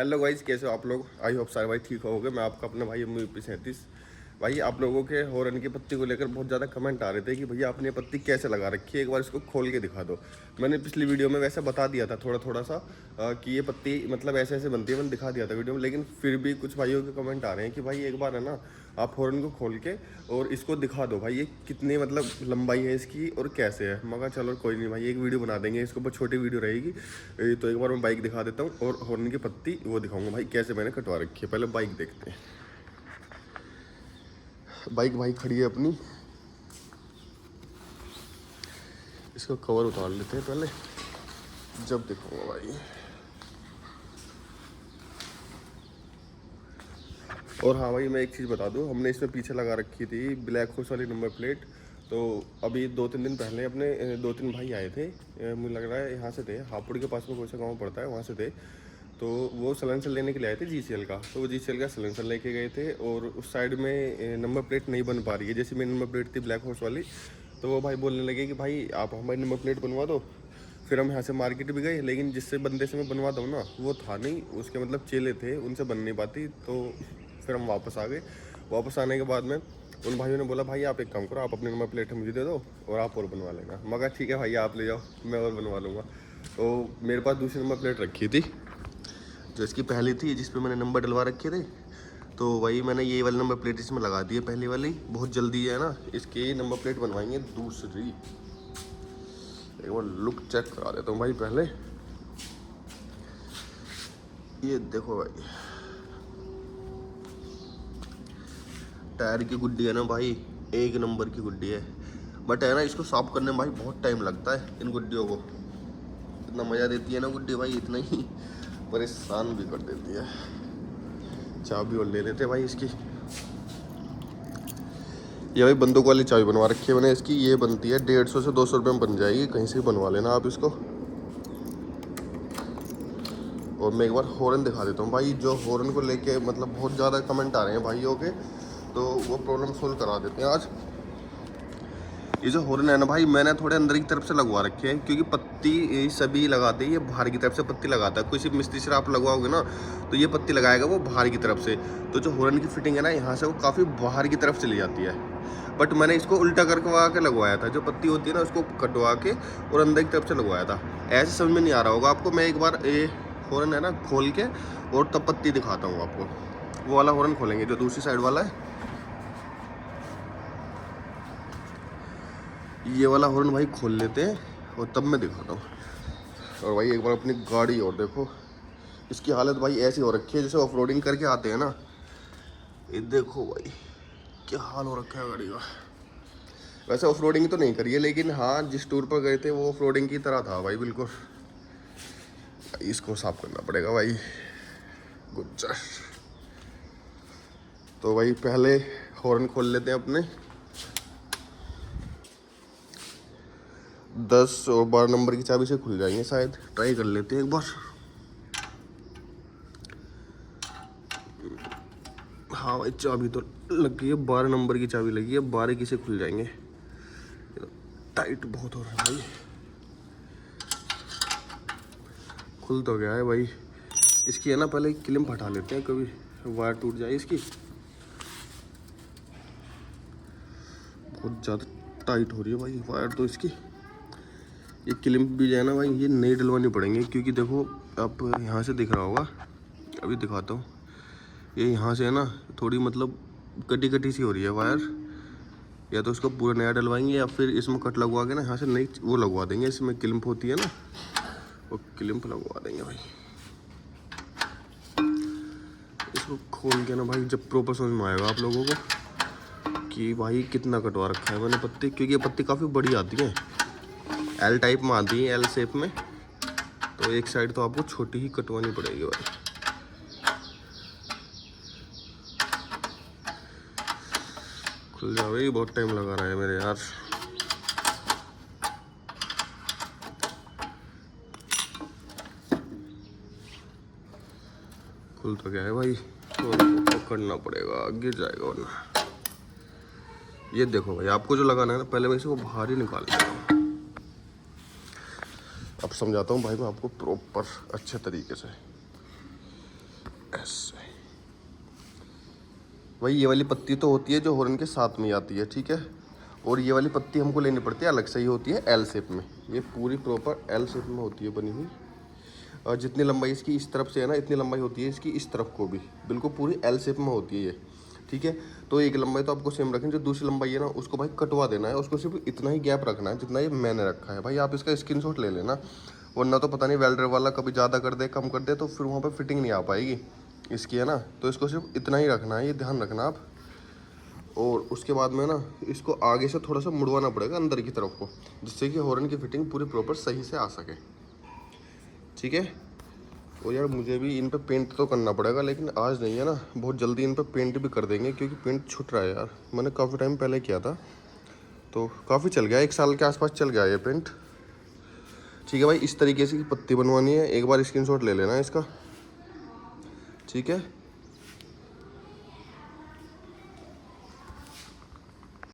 Hello guys, कैसे हो आप लोग। आई होप सारे भाई ठीक होगे। मैं आपका अपना भाई MP37। भाई आप लोगों के हॉर्न की पत्ती को लेकर बहुत ज़्यादा कमेंट आ रहे थे कि भैया आपने ये पत्ती कैसे लगा रखी है, एक बार इसको खोल के दिखा दो। मैंने पिछली वीडियो में वैसे बता दिया था थोड़ा थोड़ा सा कि ये पत्ती मतलब ऐसे ऐसे बनती है, मैंने दिखा दिया था वीडियो में। लेकिन फिर भी कुछ भाइयों के कमेंट आ रहे हैं कि भाई एक बार है ना आप हॉर्न को खोल के और इसको दिखा दो भाई, ये कितनी मतलब लंबाई है इसकी और कैसे है। मगर चलो कोई नहीं भाई, एक वीडियो बना देंगे, इसके ऊपर छोटी वीडियो रहेगी। तो एक बार मैं बाइक दिखा देता हूँ और हॉर्न की पत्ती वो दिखाऊंगा भाई कैसे मैंने कटवा रखी है। पहले बाइक देखते हैं। बाइक भाई खड़ी है अपनी, इसका कवर उतार लेते हैं पहले, जब दिखाऊंगा भाई। और हाँ भाई, मैं एक चीज़ बता दूँ, हमने इसमें पीछे लगा रखी थी ब्लैक हॉर्स वाली नंबर प्लेट। तो अभी 2-3 दिन पहले अपने 2-3 भाई आए थे, मुझे लग रहा है यहाँ से थे, हापुड़ के पास में कोई सा गाँव पड़ता है, वहाँ से थे। तो वो सलेंसर लेने के लिए आए थे GCL का। तो वो GCL का सलेंसर लेके गए थे और उस साइड में नंबर प्लेट नहीं बन पा रही है। जैसे मेरी नंबर प्लेट थी ब्लैक हॉर्स वाली, तो वो भाई बोलने लगे कि भाई आप हमारी नंबर प्लेट बनवा दो। फिर हम यहाँ से मार्केट भी गए, लेकिन जिससे बंदे से मैं बनवा दूँ ना वो था नहीं, उसके मतलब चेले थे, उनसे बन नहीं पाती। तो फिर हम वापस आ गए। वापस आने के बाद में उन भाइयों ने बोला भाई आप एक काम करो, आप अपनी नंबर प्लेट मुझे दे दो और आप और बनवा लेना। मगर ठीक है भाई, आप ले जाओ, मैं और बनवा लूँगा। तो मेरे पास दूसरी नंबर प्लेट रखी थी, जो इसकी पहली थी जिस पे मैंने नंबर डलवा रखे थे। तो वही मैंने ये वाली नंबर प्लेट इसमें लगा दी है, पहली वाली। बहुत जल्दी है ना, इसकी नंबर प्लेट बनवाएंगे दूसरी। एक बार लुक चेक करा देता हूँ भाई पहले। ये देखो भाई, टायर की गुड्डी है ना भाई, एक नंबर की गुड्डी है। बट है ना, इसको साफ करने में भाई बहुत टाइम लगता है इन गुड्डियों को। इतना मज़ा देती है ना गुड्डी भाई, इतना ही परेशान भी कर देती है। चाबी और ले लेते भाई इसकी। ये भाई बंदूक वाली चाबी बनवा रखी है मैंने इसकी। ये बनती है 150 से 200 रुपये में बन जाएगी, कहीं से भी बनवा लेना आप इसको। और मैं एक बार हॉर्न दिखा देता हूँ भाई। जो हॉर्न को लेके मतलब बहुत ज़्यादा कमेंट आ रहे हैं भाइयों के, तो वो प्रॉब्लम सोल्व करा देते हैं आज। ये जो हॉर्न है ना भाई, मैंने थोड़े अंदर की तरफ से लगवा रखे हैं, क्योंकि पत्ती सभी लगाते हैं, ये बाहर की तरफ से पत्ती लगाता है। किसी मिस्त्री से आप लगवाओगे ना तो ये पत्ती लगाएगा वो बाहर की तरफ से। तो जो हॉर्न की फिटिंग है ना, यहाँ से वो काफ़ी बाहर की तरफ चली जाती है। बट मैंने इसको उल्टा करवा के लगवाया था। जो पत्ती होती है ना उसको कटवा के और अंदर की तरफ से लगवाया था। ऐसे समझ में नहीं आ रहा होगा आपको। मैं एक बार ये हॉर्न है ना खोल के और तब पत्ती दिखाता हूँ आपको। वो वाला हॉर्न खोलेंगे जो दूसरी साइड वाला है, ये वाला हॉर्न भाई खोल लेते हैं और तब मैं दिखाता हूँ। और भाई एक बार अपनी गाड़ी और देखो, इसकी हालत भाई ऐसी हो रखी है जैसे ऑफ रोडिंग करके आते हैं ना। ये देखो भाई क्या हाल हो रखा है गाड़ी का। वैसे ऑफ रोडिंग तो नहीं करी है, लेकिन हाँ जिस टूर पर गए थे वो ऑफ रोडिंग की तरह था भाई बिल्कुल। इसको साफ करना पड़ेगा भाई। गुज्जर। तो भाई पहले हॉर्न खोल लेते हैं अपने। 10 और 12 नंबर की चाबी से खुल जाएंगे शायद, ट्राई कर लेते हैं एक बार। हाँ भाई चाबी तो लग गई है, 12 नंबर की चाबी लगी है, 12 की से खुल जाएंगे। टाइट बहुत हो रहा है भाई। खुल तो गया है भाई। इसकी है ना पहले क्लिप हटा लेते हैं, कभी वायर टूट जाए इसकी। बहुत ज़्यादा टाइट हो रही है भाई वायर तो इसकी। ये क्लिप भी जो है ना भाई, ये नई डलवानी पड़ेंगे, क्योंकि देखो आप यहाँ से दिख रहा होगा, अभी दिखाता हूँ। ये यहाँ से है ना थोड़ी मतलब कटी कटी सी हो रही है वायर। या तो उसको पूरा नया डलवाएंगे या फिर इसमें कट लगवा के ना यहाँ से नई वो लगवा देंगे। इसमें क्लिप होती है ना, वो क्लिप लगवा देंगे भाई। इसको खोल के ना भाई जब प्रॉपर समझ में आएगा आप लोगों को कि भाई कितना कटवा रखा है मैंने पत्ती। क्योंकि ये पत्ती काफ़ी बड़ी आती है, L टाइप में आती है, L शेप में। तो एक साइड तो आपको छोटी ही कटवानी पड़ेगी भाई। खुल जाओ भाई, बहुत टाइम लगा रहा है मेरे यार। खुल तो गया है भाई, तो पकड़ना पड़ेगा, गिर जाएगा वरना। ये देखो भाई, आपको जो लगाना है ना पहले मैं इसे वो बाहर ही निकाल देता हूँ। अब समझाता हूँ भाई मैं आपको प्रॉपर अच्छे तरीके से। ऐसे भाई ये वाली पत्ती तो होती है जो हॉर्न के साथ में आती है, ठीक है। और ये वाली पत्ती हमको लेनी पड़ती है अलग से, ही होती है एल शेप में। ये पूरी प्रॉपर एल शेप में होती है बनी हुई। और जितनी लंबाई इसकी इस तरफ से है ना, इतनी लंबाई होती है इसकी इस तरफ को भी, बिल्कुल पूरी एल शेप में होती है ये, ठीक है। तो एक लंबाई तो आपको सेम रखें, जो दूसरी लंबाई है ना उसको भाई कटवा देना है, उसको सिर्फ इतना ही गैप रखना है जितना ये मैंने रखा है। भाई आप इसका स्क्रीनशॉट ले लेना, वरना तो पता नहीं वेल्डर वाला कभी ज़्यादा कर दे कम कर दे तो फिर वहाँ पर फिटिंग नहीं आ पाएगी इसकी, है ना। तो इसको सिर्फ इतना ही रखना है, ये ध्यान रखना आप। और उसके बाद में ना इसको आगे से थोड़ा सा मुड़वाना पड़ेगा अंदर की तरफ को, जिससे कि हॉर्न की फिटिंग पूरी प्रॉपर सही से आ सके, ठीक है। और यार मुझे भी इन पे पेंट तो करना पड़ेगा, लेकिन आज नहीं है ना, बहुत जल्दी इन पे पेंट भी कर देंगे, क्योंकि पेंट छूट रहा है यार। मैंने काफ़ी टाइम पहले किया था तो काफ़ी चल गया, 1 साल के आसपास चल गया ये पेंट, ठीक है भाई। इस तरीके से की पत्ती बनवानी है, एक बार स्क्रीनशॉट ले लेना इसका, ठीक है।